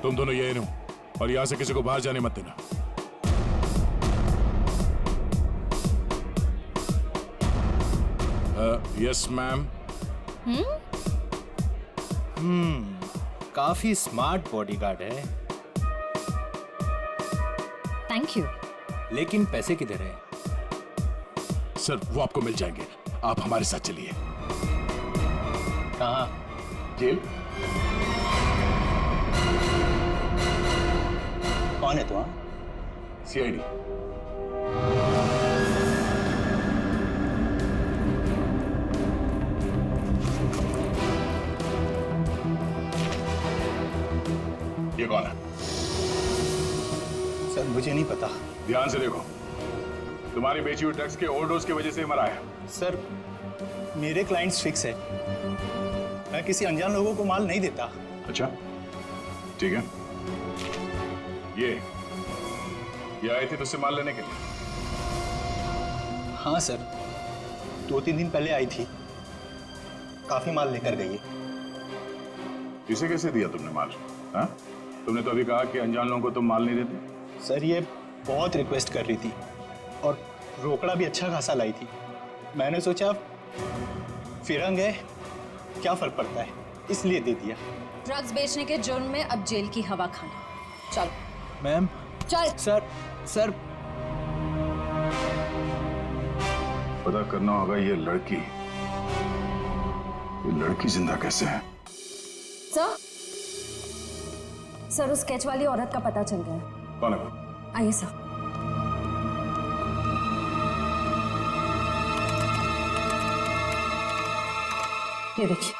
तुम दोनों ये रहो और यहां से किसी को बाहर जाने मत देना। Yes ma'am. काफी स्मार्ट बॉडीगार्ड है। Thank you. लेकिन पैसे किधर है? सर वो आपको मिल जाएंगे, आप हमारे साथ चलिए। कहाँ? जेल। कौन है तू? सीआईडी। ये कौन है? सर मुझे नहीं पता। ध्यान से देखो, तुम्हारी बेची हुई ड्रग्स के ओवरडोज की वजह से मरा है। सर मेरे क्लाइंट्स फिक्स है, मैं किसी अनजान लोगों को माल नहीं देता। अच्छा ठीक है। ये आई थी तुझसे माल लेने के लिए? हाँ सर, 2-3 दिन पहले आई थी, काफी माल लेकर गई है। इसे कैसे दिया तुमने माल? हाँ, तुमने तो अभी कहा कि अनजान लोगों को तुम माल नहीं देते। सर ये बहुत रिक्वेस्ट कर रही थी और रोकड़ा भी अच्छा खासा लाई थी। मैंने सोचा फिरंग है, क्या फर्क पड़ता है, इसलिए दे दिया। ड्रग्स बेचने के जुर्म में अब जेल की हवा खाना। चल मैम। चल। सर पता करना होगा ये लड़की जिंदा कैसे है। सर उस स्केच वाली औरत का पता चल गया है। कौन है वो? आइए सर। ये देखिए।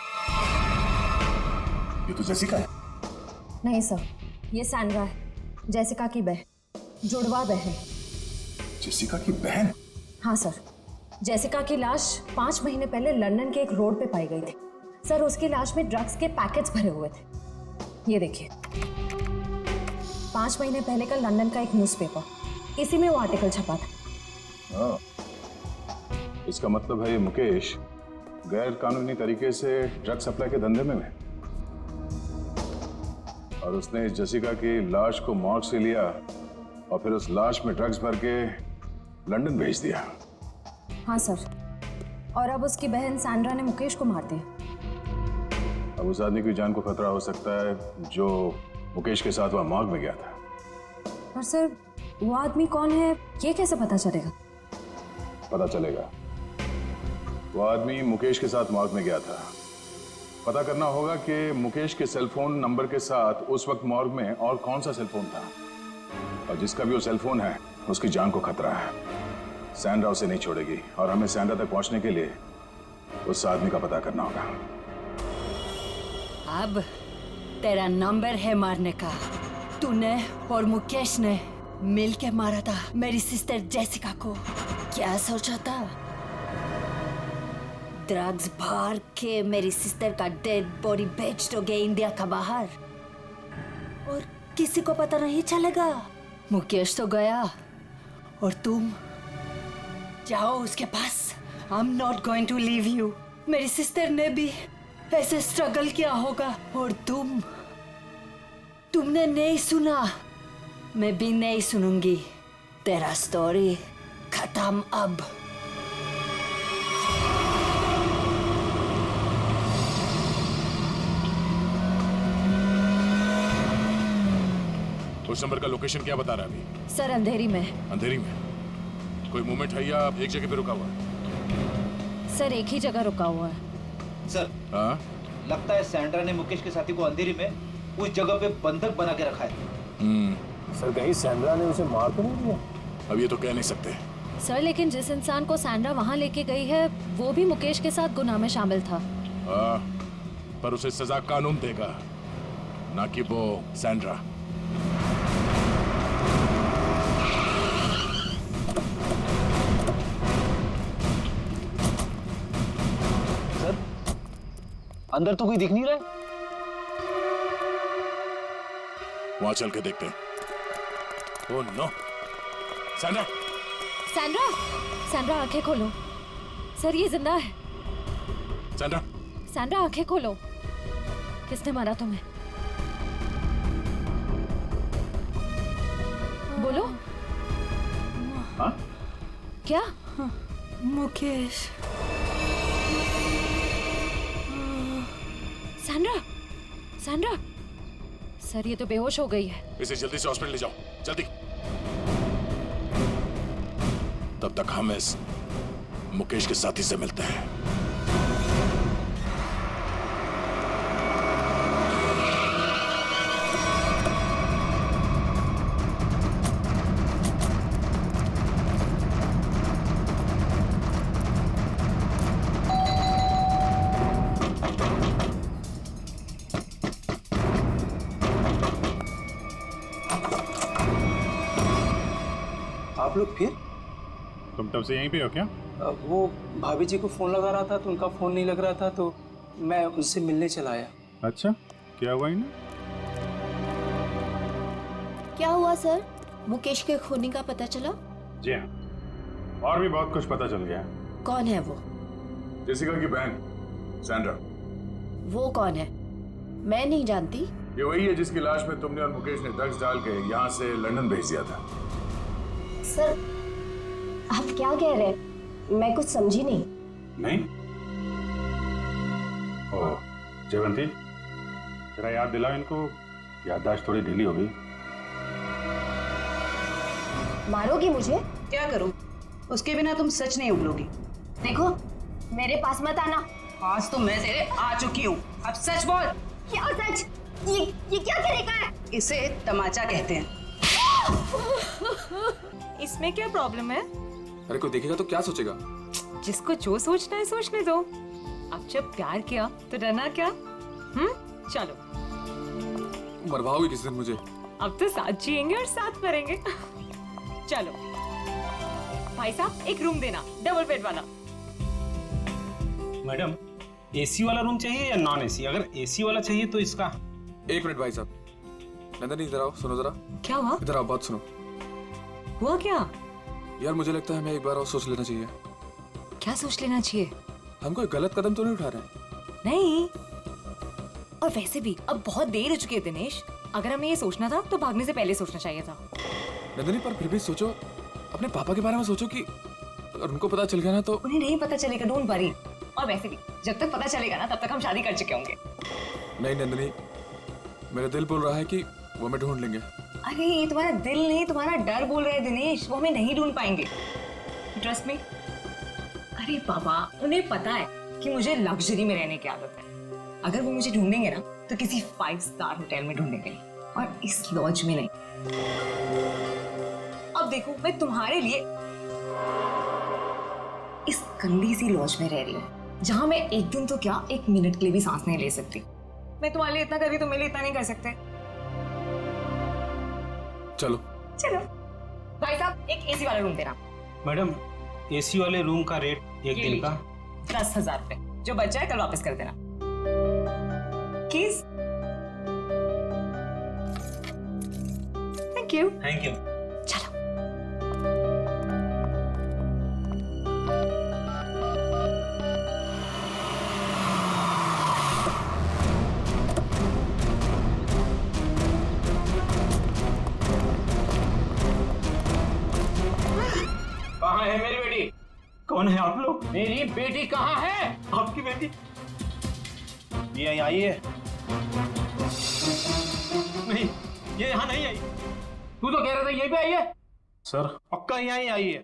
ये तो जेसिका है। नहीं सर, ये सैंड्रा है, जेसिका की बहन, जुड़वा बहन। जेसिका की बहन? हाँ सर, जेसिका की लाश 5 महीने पहले लंदन के एक रोड पे पाई गई थी। सर उसकी लाश में ड्रग्स के पैकेट्स भरे हुए थे। ये देखिए, 5 महीने पहले का लंदन का एक न्यूज़पेपर, इसी में वो आर्टिकल छपा था। इसका मतलब है ये मुकेश गैर कानूनी तरीके से ड्रग सप्लाई के धंधे में है और उसने इस जेसिका की लाश को मॉर्ग से लिया और फिर उस लाश में ड्रग्स भर के लंदन भेज दिया। हाँ सर, और अब उसकी बहन सैंड्रा ने मुकेश को मार दिया। अब उस आदमी की जान को खतरा हो सकता है जो मुकेश के साथ वहां मॉर्ग में गया था। पर सर वो आदमी कौन है ये कैसे पता चलेगा? पता चलेगा। वो आदमी मुकेश के साथ मॉर्ग में गया था। पता करना होगा कि मुकेश के सेलफोन नंबर के साथ उस वक्त मॉर्ग में और कौन सा सेलफोन था, और जिसका भी वो सेलफोन है उसकी जान को खतरा है। सैंड्रा उसे नहीं छोड़ेगी और हमें सैंड्रा तक पहुंचने के लिए उस आदमी का पता करना होगा। अब तेरा नंबर है मारने का। तूने और मुकेश ने मिल के मारा था मेरी सिस्टर जेसिका को। क्या सोचा था? ड्रग्स भर के मेरी सिस्टर का डेड बॉडी बेच दोगे इंडिया का बाहर, और किसी को पता नहीं चलेगा। मुकेश तो गया और तुम जाओ उसके पास। I am not going to leave you. मेरी सिस्टर ने भी ऐसे स्ट्रगल किया होगा, और तुमने नहीं सुना, मैं भी नहीं सुनूंगी। तेरा स्टोरी खत्म अब। उस नंबर का लोकेशन क्या बता रहा है अभी? सर अंधेरी में। अंधेरी में? कोई मूवमेंट है या एक जगह पे रुका हुआ है? सर एक ही जगह रुका हुआ है। सर हाँ? लगता है सैंड्रा ने मुकेश के साथी को अंधेरी में उस जगह पे बंधक बना के रखा है। सर कहीं सैंड्रा ने उसे मार तो नहीं दिया? अब ये तो कह नहीं सकते। सर लेकिन जिस इंसान को सैंड्रा वहां लेके गई है वो भी मुकेश के साथ गुनाह में शामिल था। हाँ, पर उसे सजा कानून देगा, ना कि वो सैंड्रा। सर अंदर तो कोई दिख नहीं रहा है। वहां चल के देखते हैं। Oh no, Sandra! Sandra! Sandra आंखें खोलो। सर ये जिंदा है। सैंड्रा! सैंड्रा आंखें खोलो। किसने मारा तुम्हें? बोलो। हाँ? क्या? मुकेश। सैंड्रा! सैंड्रा! सर ये तो बेहोश हो गई है। इसे जल्दी से हॉस्पिटल ले जाओ, जल्दी। तब तक हम इस मुकेश के साथी से मिलते हैं। आप लोग फिर? तुम तब से यहीं पे हो क्या? वो भाभी जी को फोन लगा रहा था तो उनका फोन नहीं लग रहा था, तो मैं उनसे मिलने चला आया। अच्छा, क्या हुआ इन्हें? क्या हुआ सर? मुकेश के खूनी का पता चला? जी हाँ, और भी बहुत कुछ पता चल गया। कौन है वो? जेसिका की बहन सैंड्रा। वो कौन है? मैं नहीं जानती। ये वही है जिसकी लाश में तुमने और मुकेश ने ड्रग्स डाल के यहाँ से लंदन भेज दिया था। सर आप क्या कह रहे हैं? मैं कुछ समझी नहीं। नहीं? ओह, जयवंती, जरा याद दिलाओ इनको, याददाश्त थोड़ी ढीली हो गई। मारोगी मुझे? क्या करूं? उसके बिना तुम सच नहीं उगलोगी। देखो मेरे पास मत आना। आज तो मैं तेरे आ चुकी हूँ, अब सच बोल। क्या सच? ये क्या तरीका है? इसे तमाचा कहते हैं। इसमें क्या प्रॉब्लम है? अरे कोई देखेगा तो क्या सोचेगा? जिसको जो सोचना है सोचने दो। अब जब प्यार किया तो डरना क्या? चलो। मरवाओगे किस दिन मुझे? अब तो साथ जिएंगे और साथ मरेंगे। चलो भाई साहब, एक रूम देना, डबल बेड वाला। मैडम एसी वाला रूम चाहिए या नॉन एसी? अगर एसी वाला चाहिए तो इसका। एक मिनट भाई साहब, नंदनी इधर आओ, सुनो जरा। क्या हुआ? इधर आओ, बात सुनो। हुआ क्या? यार मुझे लगता है हमें एक बार और सोच लेना चाहिए। क्या सोच लेना चाहिए? हम कोई गलत कदम तो नहीं उठा रहे? नहीं, और वैसे भी अब बहुत देर हो चुकी है दिनेश। अगर हमें ये सोचना था तो भागने से पहले सोचना चाहिए था। नंदनी पर फिर भी सोचो, अपने पापा के बारे में सोचो कि अगर उनको पता चल गया ना तो। उन्हें नहीं पता चलेगा, डोंट वरी। और वैसे भी जब तक पता चलेगा ना तब तक हम शादी कर चुके होंगे। नहीं नंदनी, मेरा दिल बोल रहा है कि वो हमें ढूंढ लेंगे। अरे ये तुम्हारा दिल नहीं, तुम्हारा डर बोल रहा है दिनेश। वो हमें नहीं ढूंढ पाएंगे, ट्रस्ट मी। अरे बाबा, उन्हें पता है कि मुझे लग्जरी में रहने की आदत है। अगर वो मुझे ढूंढेंगे ना तो किसी 5 स्टार होटल में ढूंढेंगे, और इस लॉज में नहीं। अब देखो, मैं तुम्हारे लिए इस गंदी सी लॉज में रह रही हूँ, जहां मैं एक दिन तो क्या, एक मिनट के लिए भी सांस नहीं ले सकती। मैं तुम्हारे लिए इतना कर रही, तुम मेरे लिए इतना नहीं कर सकते। चलो चलो। भाई साहब एक एसी वाला रूम देना। मैडम एसी वाले रूम का रेट एक दिन का 10,000 रुपए, जो बचा है कल वापस कर देना। Keys. Thank you. Thank you. चलो। कहाँ है मेरी बेटी? कौन है आप लोग? मेरी बेटी कहाँ है? आपकी बेटी ये यहाँ आई है? नहीं, ये यहाँ नहीं आई। तू तो कह रहा था यहीं पे आई है। सर पक्का यहाँ ही आई है।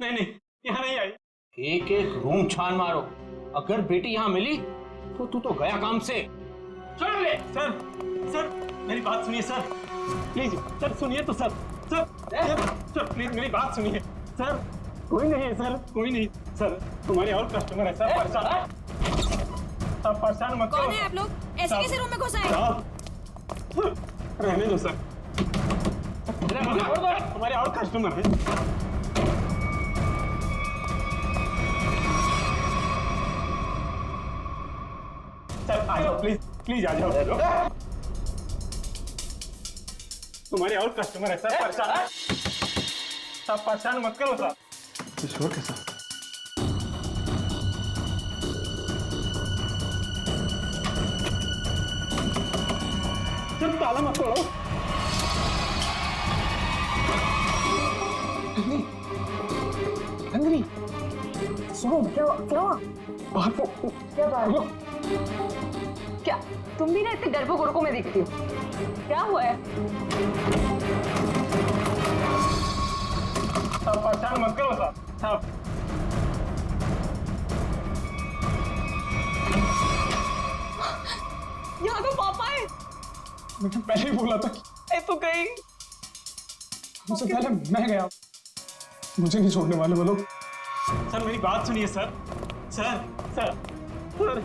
नहीं नहीं, यहाँ नहीं आई। एक एक रूम छान मारो, अगर बेटी यहाँ मिली तो तू तो गया काम से। चल ले। सर सर मेरी बात सुनिए सर, प्लीज सर सुनिए तो सर। सर प्लीज मेरी बात सुनिए सर। कोई नहीं है सर, कोई नहीं सर, तुम्हारे और कस्टमर है सर। परेशान आप परेशान मत करो। कौन है आप लोग? ऐसे कैसे रूम में घुस आए? रहने दो सर, तुम्हारे और कस्टमर है। सर आ जाओ प्लीज, प्लीज आ जाओ। तुम्हारे और कस्टमर है सर। परेशान आप परेशान मत करो सर। ईश्वर के साथ जब ताला मत तोड़ो। अंग्री सुनो क्या बाहर को क्या बात? क्या तुम भी ना इतने गरबो गुरको में दिखती हो? क्या हुआ है? आप परेशान मत करो सर। आप यहाँ तो पापा है। मुझे पहले ही बोला था कि मैं तो गई। मुझसे पहले मैं गया, मुझे नहीं छोड़ने वाले वो लोग। सर मेरी बात सुनिए सर। सर सर सर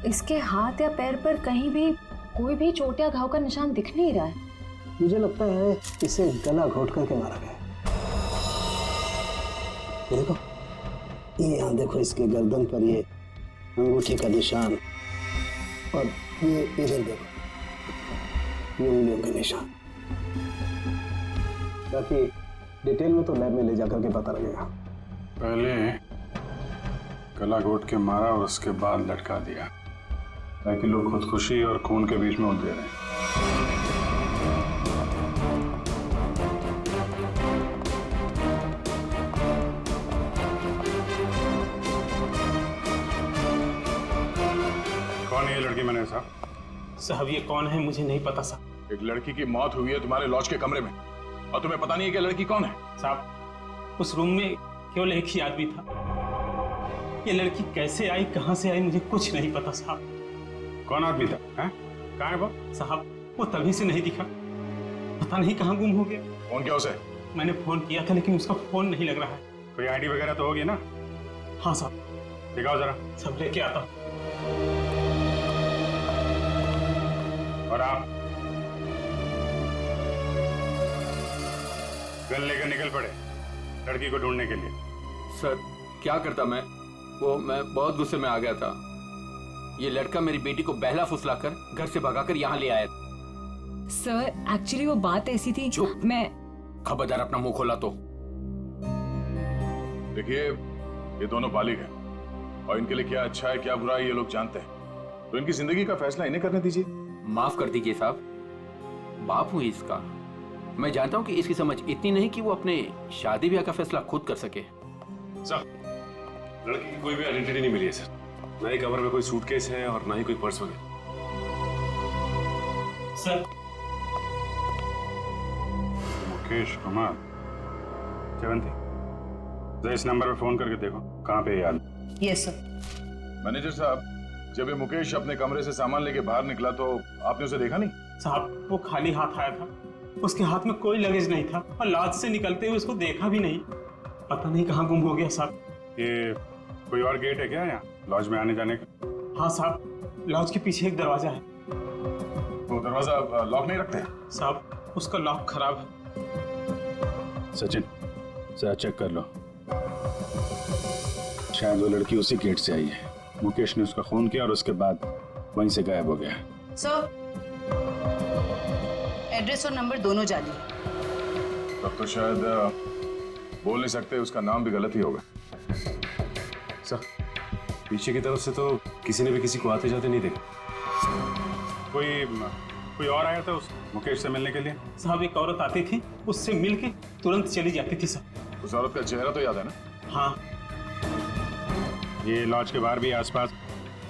इसके हाथ या पैर पर कहीं भी कोई भी चोट या घाव का निशान दिख नहीं रहा है। मुझे लगता है इसे गला घोट करके मारा गया। देखो ये यहाँ देखो, इसके गर्दन पर ये अंगूठी का निशान, और ये इधर देखो ये उंगलियों के निशान। बाकी डिटेल में तो लैब में ले जाकर के पता लगेगा। पहले गला घोट के मारा और उसके बाद लटका दिया, ताकि लोग खुदकुशी और खून के बीच में उलझे रहे। कौन है ये लड़की मैंने साहब? साहब ये कौन है मुझे नहीं पता साहब। एक लड़की की मौत हुई है तुम्हारे लॉज के कमरे में, और तुम्हें पता नहीं है कि लड़की कौन है? साहब उस रूम में केवल एक ही आदमी था। ये लड़की कैसे आई, कहां से आई, मुझे कुछ नहीं पता साहब। कौन आदमी था? कहाँ है वो? साहब वो तभी से नहीं दिखा, पता नहीं कहाँ गुम हो गया। फोन किया उसे? मैंने फोन किया था लेकिन उसका फोन नहीं लग रहा है। कोई आईडी वगैरह तो होगी ना? हाँ साहब। दिखाओ जरा। सब लेके आता हूँ। और आप गन लेकर निकल पड़े लड़की को ढूंढने के लिए। सर क्या करता मैं बहुत गुस्से में आ गया था। ये लड़का मेरी बेटी को बहला फुसलाकर घर से भगाकर यहाँ ले आया। सर एक्चुअली वो बात ऐसी थी। चुप। मैं खबरदार अपना मुंह खोला तो। देखिए ये दोनों बालिग हैं और इनके लिए क्या अच्छा है क्या बुरा है ये लोग जानते हैं, तो इनकी जिंदगी का फैसला इन्हें करने दीजिए। माफ कर दीजिए साहब, बाप हूं इसका। मैं जानता हूं कि इसकी समझ इतनी नहीं कि वो अपने शादी ब्याह का फैसला खुद कर सके। सर लड़की की कोई भी आइडेंटिटी नहीं मिली है सर। ना ही कवर में कोई सूटकेस है और ना ही कोई पर्स वगैरह। सर मुकेश कुमार, जयवंती, जरा इस नंबर पर फोन करके देखो कहाँ पे है याद। Yes sir. मैनेजर साहब, जब ये मुकेश अपने कमरे से सामान लेके बाहर निकला तो आपने उसे देखा नहीं? साहब वो खाली हाथ आया था, उसके हाथ में कोई लगेज नहीं था और लॉज से निकलते हुए उसको देखा भी नहीं। पता नहीं कहाँ गुम हो गया साहब। ये कोई और गेट है क्या यहाँ लॉज में आने जाने का? हाँ साहब, लॉज के पीछे एक दरवाजा है। वो दरवाजा लॉक नहीं रखते? साहब उसका लॉक खराब है। सचिन, जरा चेक कर लो, शायद वो लड़की उसी गेट से आई है। मुकेश ने उसका खून किया और उसके बाद वहीं से गायब हो गया। सर, एड्रेस और नंबर दोनों जाली। तब तो शायद बोल नहीं सकते, उसका नाम भी गलत ही होगा। सर, पीछे की तरफ से तो किसी ने भी किसी को आते जाते नहीं देखा। कोई और आया था उस मुकेश से मिलने के लिए? साहब एक औरत आती थी, उससे मिलके तुरंत चली जाती थी सर। उस औरत का चेहरा तो याद है ना? हाँ। ये लॉज के बाहर भी आसपास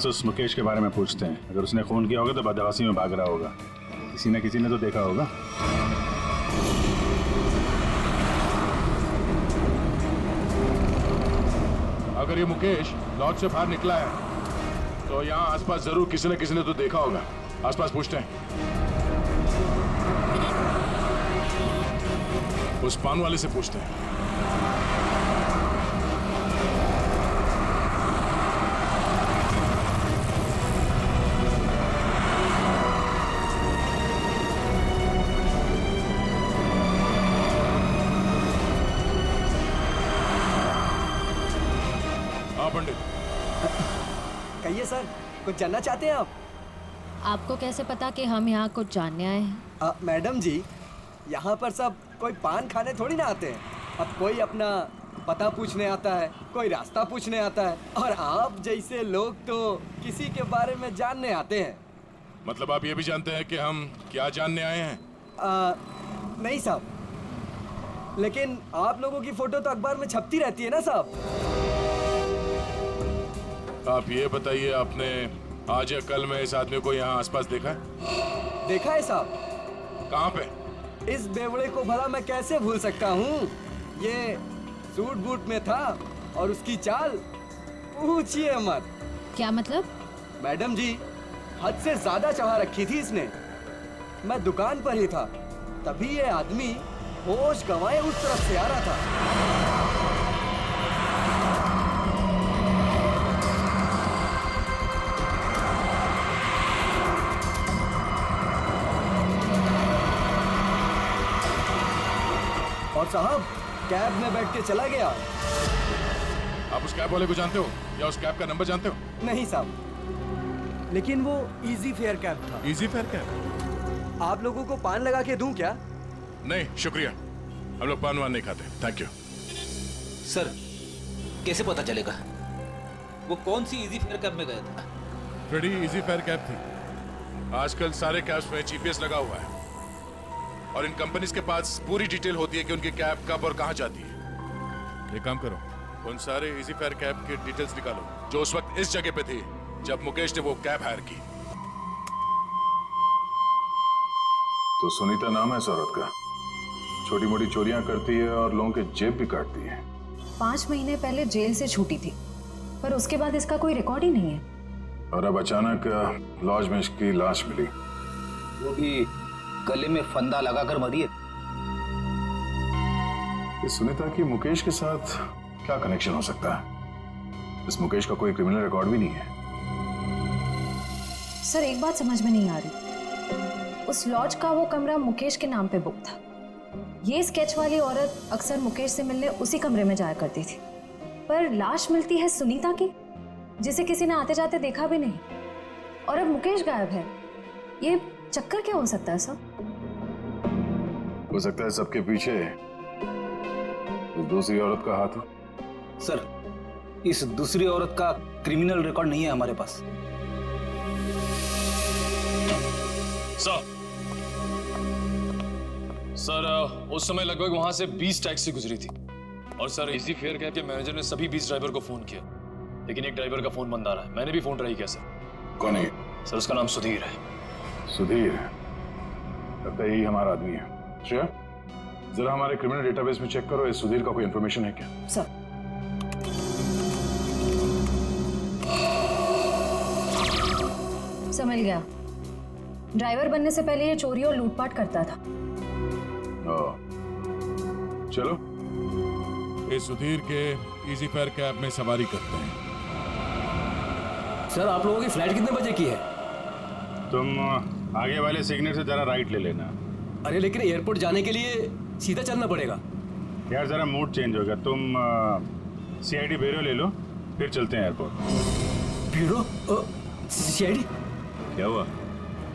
तो उस मुकेश के बारे में पूछते हैं। अगर उसने खून किया होगा तो बदमाशी में भाग रहा होगा, किसी न किसी ने तो देखा होगा। अगर ये मुकेश लॉज से बाहर निकला है तो यहाँ आसपास जरूर किसी न किसी ने तो देखा होगा। आसपास पूछते हैं। उस पान वाले से पूछते हैं। पंडित कहिए सर, कुछ जानना चाहते हैं आप? आपको कैसे पता कि हम यहाँ कुछ जानने आए हैं? मैडम जी, यहाँ पर सब कोई पान खाने थोड़ी ना आते हैं। अब कोई अपना पता पूछने आता है, कोई रास्ता पूछने आता है, और आप जैसे लोग तो किसी के बारे में जानने आते हैं। मतलब आप ये भी जानते हैं कि हम क्या जानने आए हैं? नहीं साहब, लेकिन आप लोगों की फोटो तो अखबार में छपती रहती है ना साहब। आप ये बताइए, आपने आज या कल में इस आदमी को यहाँ आसपास देखा है? देखा है साहब। कहाँ पे? इस बेवड़े को भला मैं कैसे भूल सकता हूँ। ये सूट बूट में था और उसकी चाल पूछिए मत। क्या मतलब? मैडम जी, हद से ज्यादा चाह रखी थी इसने। मैं दुकान पर ही था, तभी ये आदमी होश गंवाए उस तरफ से आ रहा था। और साहब कैब में बैठ के चला गया। आप उस कैब वाले को जानते हो या उस कैब का नंबर जानते हो? नहीं साहब, लेकिन वो इजी फेयर कैब था। Easy fair cab? आप लोगों को पान लगा के दूं क्या? नहीं शुक्रिया, हम लोग पान वान नहीं खाते। Thank you. सर, कैसे पता चलेगा वो कौन सी इजी फेयर कैब में गया था? बड़ी इजी फेयर कैब थी। आजकल सारे कैब्स में जीपीएस लगा हुआ है और इन कंपनीज के पास पूरी डिटेल होती है कि उनकी कैब कब और कहां जाती है। एक काम करो, उन सारे इजी फेयर कैब की डिटेल्स निकालो जो उस वक्त इस जगह पे थी जब मुकेश ने वो कैब हायर की। तो सुनीता नाम है इस औरत का, छोटी मोटी चोरियां करती है और लोगों के जेब भी काटती है। 5 महीने पहले जेल से छूटी थी, पर उसके बाद इसका कोई रिकॉर्ड ही नहीं है। और अब अचानक लॉज में इसकी लाश मिली, वो भी गले में फंदा लगाकर मरी है। इस सुनीता की मुकेश के साथ क्या कनेक्शन हो सकता है? इस मुकेश का कोई क्रिमिनल रिकॉर्ड भी नहीं है। सर एक बात समझ में नहीं आ रही, उस लॉज का वो कमरा मुकेश के नाम पे बुक था। ये स्केच वाली औरत अक्सर मुकेश से मिलने उसी कमरे में जाया करती थी, पर लाश मिलती है सुनीता की, जिसे किसी ने आते जाते देखा भी नहीं, और अब मुकेश गायब है। ये चक्कर क्या हो सकता है सर? हो सकता है सबके पीछे उस दूसरी औरत का हाथ हो। सर, इस दूसरी औरत का क्रिमिनल रिकॉर्ड नहीं है हमारे पास। सर उस समय लगभग वहां से 20 टैक्सी गुजरी थी और सर इसी फेयर कैब के मैनेजर ने सभी 20 ड्राइवर को फोन किया। लेकिन एक ड्राइवर का फोन बंद आ रहा है। मैंने भी फोन ट्राई किया सर। कौन है? सर उसका नाम सुधीर है। सुधीर? लगता है यही हमारा आदमी है। श्रेया, जरा हमारे क्रिमिनल डेटाबेस में चेक करो, इस सुधीर का कोई इंफॉर्मेशन है क्या? सर। समझ गया, ड्राइवर बनने से पहले ये चोरी और लूटपाट करता था। चलो इस सुधीर के इजी फेयर कैब में सवारी करते हैं। सर आप लोगों की फ्लाइट कितने बजे की है? तुम आगे वाले सिग्नल से जरा राइट ले लेना। अरे लेकिन एयरपोर्ट जाने के लिए सीधा चलना पड़ेगा। यार जरा मूड चेंज होगा। तुम CID ब्यूरो ले लो, फिर चलते हैं एयरपोर्ट। ब्यूरो? CID? क्या हुआ?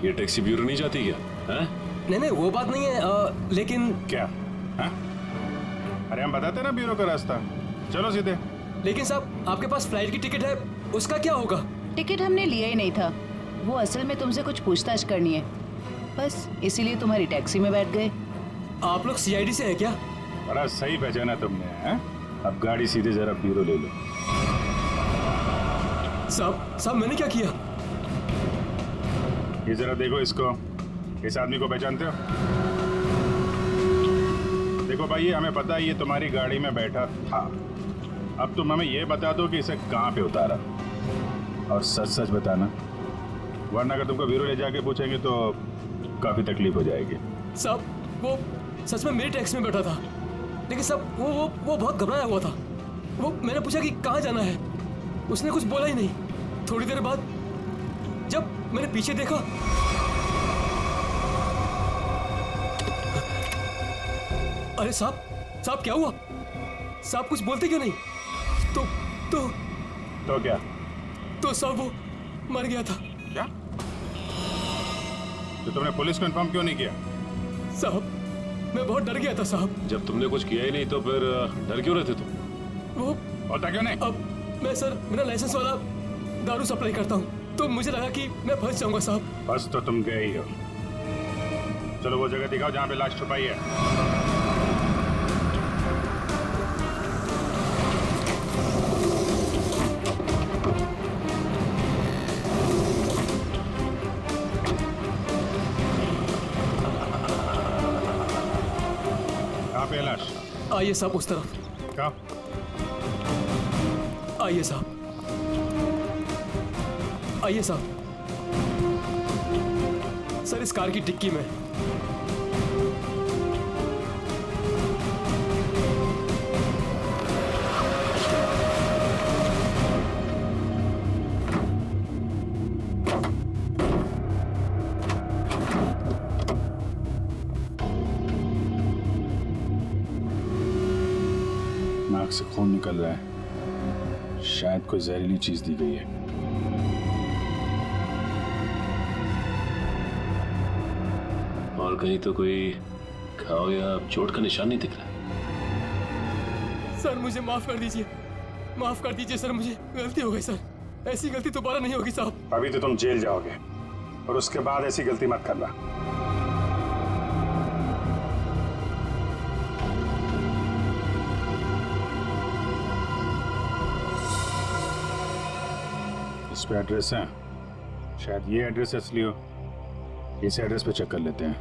ये टैक्सी ब्यूरो नहीं जाती क्या? नहीं वो बात नहीं है, लेकिन क्या? अरे हम बताते ना ब्यूरो का रास्ता, चलो सीधे। लेकिन साहब आपके पास फ्लाइट की टिकट है, उसका क्या होगा? टिकट हमने लिया ही नहीं था, वो असल में तुमसे कुछ पूछताछ करनी है, बस इसीलिए तुम्हारी टैक्सी में बैठ गए। आप लोग CID से हैं क्या? बड़ा सही पहचाना तुमने, हैं? अब गाड़ी सीधे जरा ब्यूरो ले लो। साहब मैंने क्या किया? ये जरा देखो इसको, इस आदमी को पहचानते हो? देखो भाई, हमें पता है ये तुम्हारी गाड़ी में बैठा था। अब तुम हमें ये बता दो कि इसे कहाँ पे उतारा, और सच सच बताना, वरना अगर तुमको ब्यूरो ले जाके पूछेंगे तो काफी तकलीफ हो जाएगी। साहब वो सच में मेरी टैक्सी में बैठा था, लेकिन साहब वो बहुत घबराया हुआ था। वो मैंने पूछा कि कहाँ जाना है, उसने कुछ बोला ही नहीं। थोड़ी देर बाद जब मैंने पीछे देखा, अरे साहब क्या हुआ? साहब कुछ बोलते क्यों नहीं? तो क्या? तो साहब वो मर गया था। क्या? तो तुमने पुलिस को इन्फॉर्म क्यों नहीं किया? साहब मैं बहुत डर गया था साहब। जब तुमने कुछ किया ही नहीं तो फिर डर क्यों रहे थे तुम? वो होता क्यों नहीं? अब मैं सर मेरा लाइसेंस वाला दारू सप्लाई करता हूँ, तो मुझे लगा कि मैं फंस जाऊंगा साहब। बस तो तुम गए ही हो। चलो वो जगह दिखाओ जहाँ पे लाश छुपाई है। कहाँ पे है लाश? आइए साहब उस तरफ। क्या? आइए साहब, आइए साहब। सर इस कार की डिक्की में। नाक से खून निकल रहा है, शायद कोई जहरीली चीज दी गई है। और कहीं तो कोई घाव या चोट का निशान नहीं दिख रहा। सर मुझे माफ कर दीजिए, माफ कर दीजिए सर, मुझे गलती हो गई सर। ऐसी गलती दोबारा नहीं होगी साहब। अभी तो तुम जेल जाओगे और उसके बाद ऐसी गलती मत करना। इस पे एड्रेस है, शायद ये एड्रेस असली हो। इस एड्रेस पे चेक कर लेते हैं।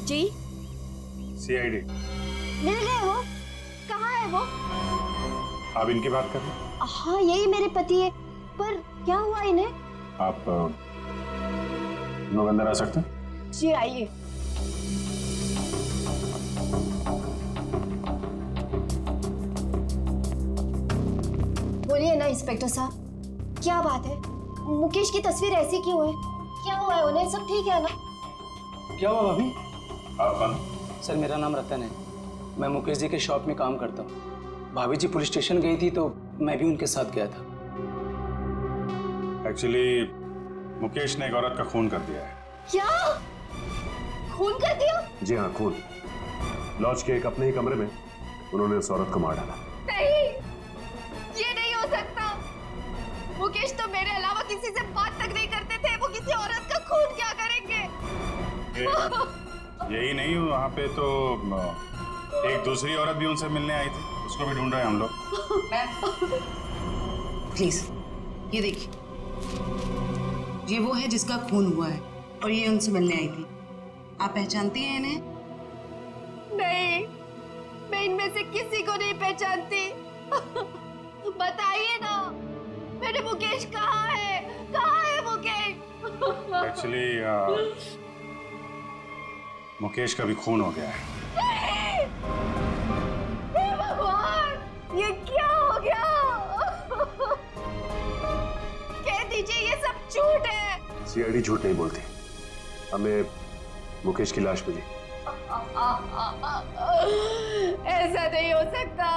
जी CID मिल गए वो? कहाँ है वो? आप इनकी बात कर रहे हैं? हाँ यही मेरे पति है, पर क्या हुआ इन्हें? आप लोग अंदर आ सकते हैं? जी आइए। बोलिए ना इंस्पेक्टर साहब, क्या बात है? मुकेश की तस्वीर ऐसी क्यों है? क्या हुआ है उन्हें? सब ठीक है ना? क्या हुआ भाभी? आप कौन? सर मेरा नाम रतन है, मैं मुकेश जी के शॉप में काम करता हूँ। भाभी जी पुलिस स्टेशन गई थी तो मैं भी उनके साथ गया था। एक्चुअली मुकेश ने एक औरत का खून कर दिया है। क्या? खून कर दिया? जी हाँ, खून। लॉज के एक अपने ही कमरे में उन्होंने उस औरत को मार डाला। नहीं, ये नहीं हो सकता। मुकेश तो मेरे अलावा किसी से बात तक नहीं करते थे। वो किसी औरत का खून क्या करेंगे? यही नहीं, वहाँ पे तो एक दूसरी औरत भी उनसे मिलने आई थी, उसको भी ढूंढ रहे हैं हम लोग। प्लीज ये देखिए, ये वो है जिसका खून हुआ है और ये उनसे मिलने आई थी। आप पहचानती हैं इन्हें? नहीं, मैं इनमें से किसी को नहीं पहचानती। बताइए ना, मेरे मुकेश कहाँ है? कहाँ है मुकेश? एक्चुअली मुकेश का भी खून हो गया है। हे भगवान, ये क्या हो गया? कह दीजिए ये सब झूठ है। सीआईडी झूठ नहीं बोलती। हमें मुकेश की लाश मिली। ऐसा नहीं हो सकता।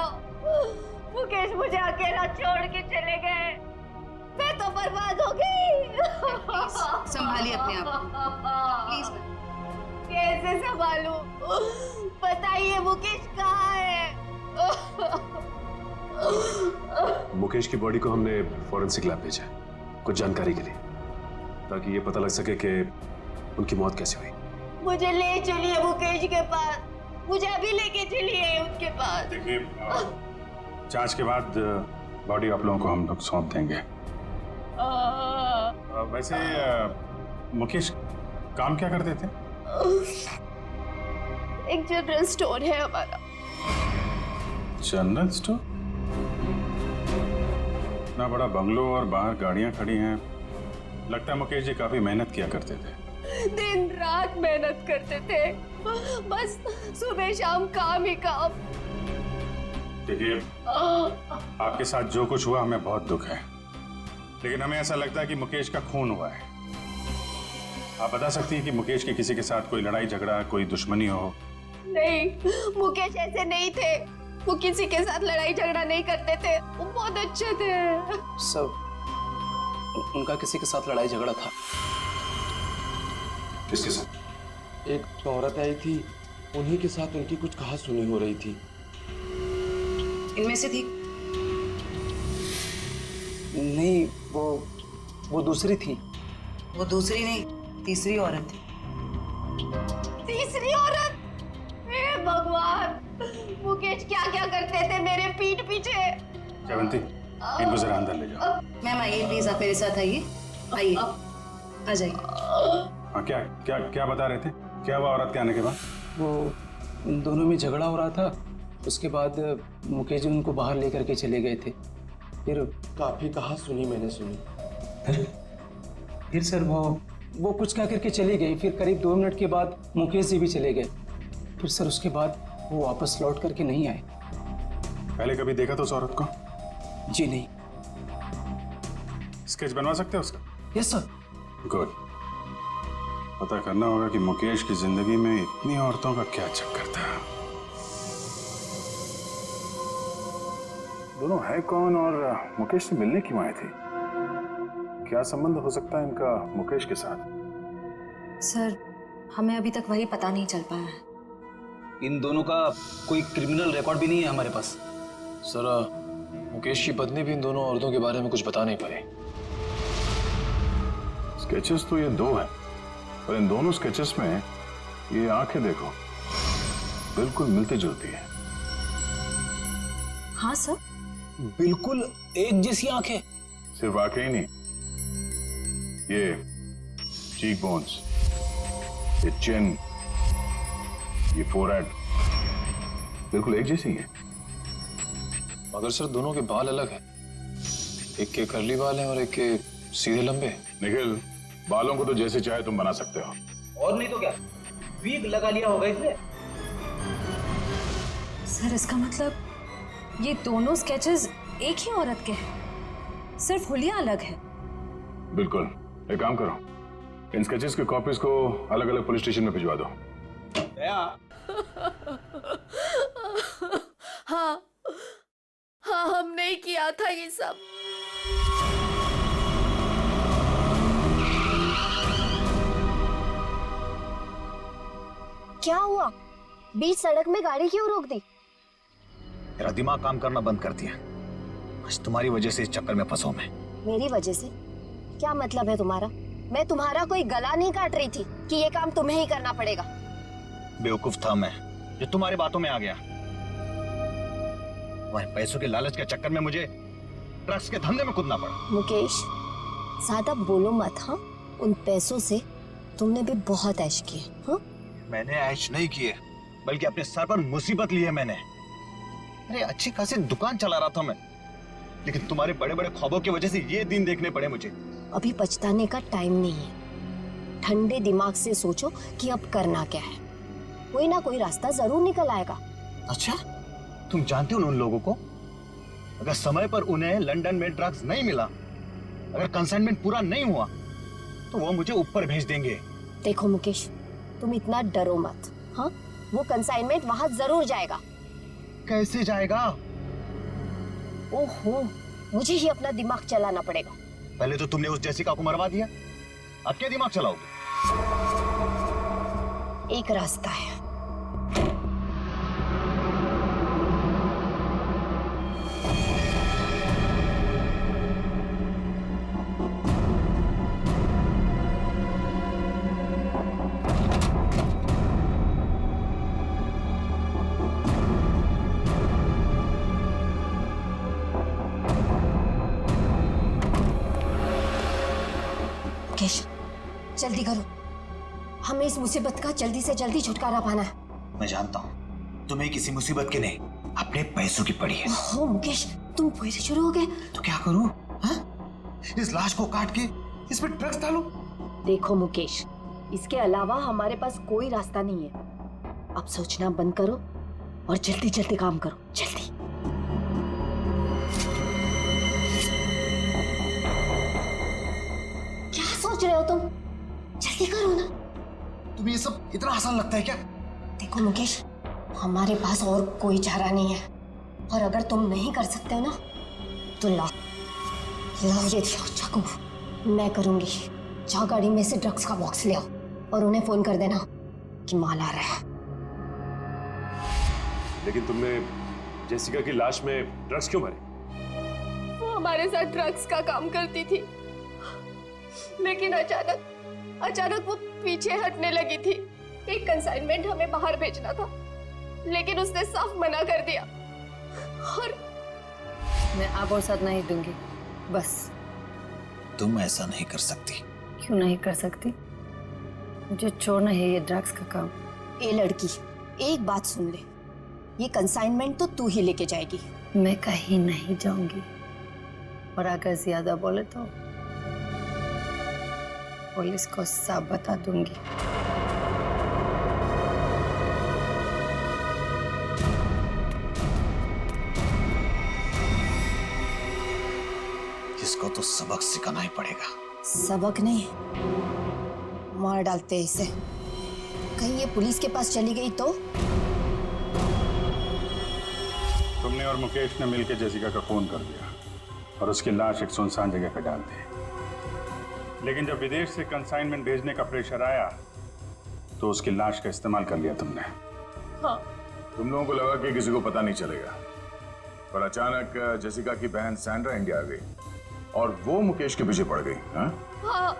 मुकेश मुझे अकेला छोड़ के चले गए। मैं तो बर्बाद हो गई। संभालिए अपने आप को। प्लीज कैसे संभालूं? बताइए मुकेश कहाँ है? मुकेश की बॉडी को हमने फॉरेंसिक लैब भेजा है कुछ जानकारी के लिए, ताकि ये पता लग सके कि उनकी मौत कैसे हुई। मुझे ले चलिए मुकेश के पास। मुझे अभी लेके चलिए उनके पास। देखिए, जांच के बाद बॉडी आप लोगों को हम लोग सौंप देंगे। वैसे मुकेश काम क्या करते थे? एक जनरल स्टोर है हमारा। General store? इतना बड़ा बंगलो और बाहर गाड़ियां खड़ी हैं। लगता है मुकेश जी काफी मेहनत किया करते थे। दिन रात मेहनत करते थे, बस सुबह शाम काम ही काम। देखिए, आपके साथ जो कुछ हुआ हमें बहुत दुख है, लेकिन हमें ऐसा लगता है कि मुकेश का खून हुआ है। आप बता सकती हैं कि मुकेश की किसी के साथ कोई लड़ाई झगड़ा, कोई दुश्मनी हो? नहीं, मुकेश ऐसे नहीं थे। वो किसी के साथ लड़ाई झगड़ा नहीं करते थे। वो बहुत अच्छे थे। सब उनका किसी के साथ लड़ाई झगड़ा था। किसके साथ? एक औरत आई थी, उन्हीं के साथ उनकी कुछ कहा सुनी हो रही थी। इनमें से थी? नहीं, वो दूसरी थी। वो दूसरी नहीं, तीसरी औरत थी। तीसरी औरत? हे भगवान, मुकेश क्या क्या करते थे मेरे पीठ पीछे। जयवंती, इनको जरा अंदर ले जाओ। मैम आइए प्लीज, आप मेरे साथ आइए। आइए, आ जाइए। हाँ, क्या क्या क्या बता रहे थे? क्या हुआ औरत के आने के बाद? वो इन दोनों में झगड़ा हो रहा था। उसके बाद मुकेश जी उनको बाहर लेकर के चले गए थे। फिर काफी कहा सुनी मैंने सुनी। फिर सर वो कुछ कह करके चली गई। फिर करीब 2 मिनट के बाद मुकेश जी भी चले गए। फिर सर उसके बाद वो वापस लौट करके नहीं आए। पहले कभी देखा तो उस औरत को? जी नहीं। स्केच बनवा सकते हो उसका? Yes sir. गुड। पता करना होगा कि मुकेश की जिंदगी में इतनी औरतों का क्या चक्कर था। दोनों है कौन और मुकेश से मिलने क्यों आए थे? क्या संबंध हो सकता है इनका मुकेश के साथ? सर, हमें अभी तक वही पता नहीं चल पाया है। इन दोनों का कोई क्रिमिनल रिकॉर्ड भी नहीं है हमारे पास। सर, मुकेश की पत्नी भी इन दोनों औरतों के बारे में कुछ बता नहीं पाई। स्केचेस तो ये 2 हैं, पर इन दोनों स्केचेस में ये आंखें देखो, बिल्कुल मिलती जुलती है। हाँ सर, बिल्कुल एक जैसी आंखें। सिर्फ आंखें ही नहीं, ये चीक बोन्स, ये चिन, ये फोरहेड, बिल्कुल एक जैसी है। मगर सर, दोनों के बाल अलग हैं। एक के कर्ली बाल हैं और एक के सीधे लंबे। निखिल, बालों को तो जैसे चाहे तुम बना सकते हो। और नहीं तो क्या, वीग लगा लिया होगा इसने। सर, इसका मतलब ये दोनों स्केचेस एक ही औरत के हैं, सिर्फ हुलिया अलग है। बिल्कुल। एक काम करो, इन स्केचेस की कॉपीज को अलग अलग पुलिस स्टेशन में भिजवा दो। हाँ हाँ, हमने ही किया था ये सब। क्या हुआ? बीच सड़क में गाड़ी क्यों रोक दी? तेरा दिमाग काम करना बंद कर दिया। आज तुम्हारी वजह से इस चक्कर में फंसा हूं मैं। मेरी वजह से? क्या मतलब है तुम्हारा? मैं तुम्हारा कोई गला नहीं काट रही थी कि ये काम तुम्हें ही करना पड़ेगा। बेवकूफ था मैं जो तुम्हारी बातों में आ गया। तुम्हारे पैसों के लालच के चक्कर में मुझे ड्रग्स के धंधे में कूदना पड़ा। मुकेश, ज्यादा बोलो मत। हाँ, उन पैसों से तुमने भी बहुत ऐश किए। हाँ, मैंने ऐश नहीं किए, बल्कि अपने सर पर मुसीबत ली है मैंने। अरे अच्छी खासी दुकान चला रहा था मैं, लेकिन तुम्हारे बड़े बड़े ख्वाबों की वजह से ये दिन देखने पड़े मुझे। अभी पछताने का टाइम नहीं है। ठंडे दिमाग से सोचो कि अब करना क्या है। कोई ना कोई रास्ता जरूर निकल आएगा। अच्छा, तुम जानते हो उन लोगों को? अगर समय पर उन्हें लंदन में ड्रग्स नहीं मिला, अगर कंसाइनमेंट पूरा नहीं हुआ, तो वो मुझे ऊपर भेज देंगे। देखो मुकेश, तुम इतना डरो मत। हाँ, वो कंसाइनमेंट वहां जरूर जाएगा। कैसे जाएगा? ओहो, मुझे ही अपना दिमाग चलाना पड़ेगा। पहले तो तुमने उस जेसिका को मरवा दिया, अब क्या दिमाग चलाओगे? एक रास्ता है। जल्दी करो, हमें इस मुसीबत का जल्दी से जल्दी छुटकारा पाना है। मैं जानता हूँ तुम्हें किसी मुसीबत की नहीं, अपने पैसों की पड़ी है। ओह मुकेश, तुम फिर शुरू हो गए। तो क्या करूँ? इस लाश को काट के इस पर ड्रग्स डालो। देखो मुकेश, इसके अलावा हमारे पास कोई रास्ता नहीं है। अब सोचना बंद करो और जल्दी जल्दी काम करो, जल्दी। क्या सोच रहे हो तुम? जल्दी करो ना। तुम्हें ये सब इतना आसान लगता है क्या? देखो मुकेश, हमारे पास और कोई चारा नहीं है, और अगर तुम नहीं कर सकते हो ना, तो लाओ ये चाकू, मैं करूंगी। जाओ गाड़ी में से ड्रग्स का बॉक्स ले आओ और उन्हें फोन कर देना कि माल आ रहा है। लेकिन तुमने जेसिका की लाश में ड्रग्स क्यों भरे? वो हमारे साथ ड्रग्स का काम करती थी, लेकिन अचानक वो पीछे हटने लगी थी। एक कंसाइनमेंट हमें बाहर भेजना था, लेकिन उसने साफ मना कर दिया। और मैं अब और साथ नहीं दूंगी, बस। तुम ऐसा नहीं कर सकती। क्यों नहीं कर सकती? मुझे छोड़ना है ये ड्रग्स का काम। ए लड़की, एक बात सुन ले, ये कंसाइनमेंट तो तू ही लेके जाएगी। मैं कहीं नहीं जाऊंगी, और अगर ज्यादा बोले तो पुलिस को सब बता दूंगी। इसको तो सबक सिखाना ही पड़ेगा। सबक नहीं, मार डालते हैं इसे। कहीं ये पुलिस के पास चली गई तो? तुमने और मुकेश ने मिलकर जेसिका का फोन कर दिया और उसकी लाश एक सुनसान जगह पर डाल दी। लेकिन जब विदेश से कंसाइनमेंट भेजने का प्रेशर आया तो उसकी लाश का इस्तेमाल कर लिया तुमने। हाँ। तुम लोगों को लगा कि किसी को पता नहीं चलेगा, पर अचानक जेसिका की बहन सैंड्रा इंडिया आ गई और वो मुकेश के पीछे पड़ गई। हाँ,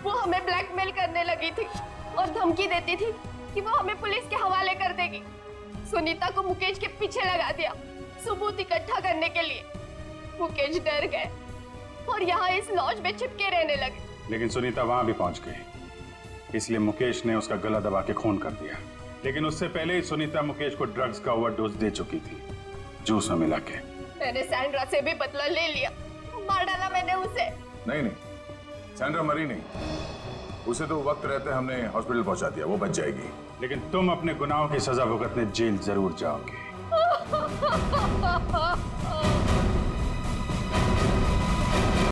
वो हमें ब्लैकमेल करने लगी थी और धमकी देती थी कि वो हमें पुलिस के हवाले कर देगी। सुनीता को मुकेश के पीछे लगा दिया सबूत इकट्ठा करने के लिए। मुकेश डर गए और यहाँ इस लॉज में चिपके रहने लगे। लेकिन सुनीता वहां भी पहुंच गई, इसलिए मुकेश ने उसका गला दबा के खून कर दिया। लेकिन उससे पहले ही सुनीता मुकेश को ड्रग्स का ओवरडोज दे चुकी थी, जूस में मिला के। मैंने सैंड्रा से भी बदला ले लिया, मार डाला मैंने उसे। नहीं, सैंड्रा मरी नहीं, उसे तो वक्त रहते हमने हॉस्पिटल पहुंचा दिया, वो बच जाएगी। लेकिन तुम अपने गुनाहों की सजा भुगतने जेल जरूर जाओगे।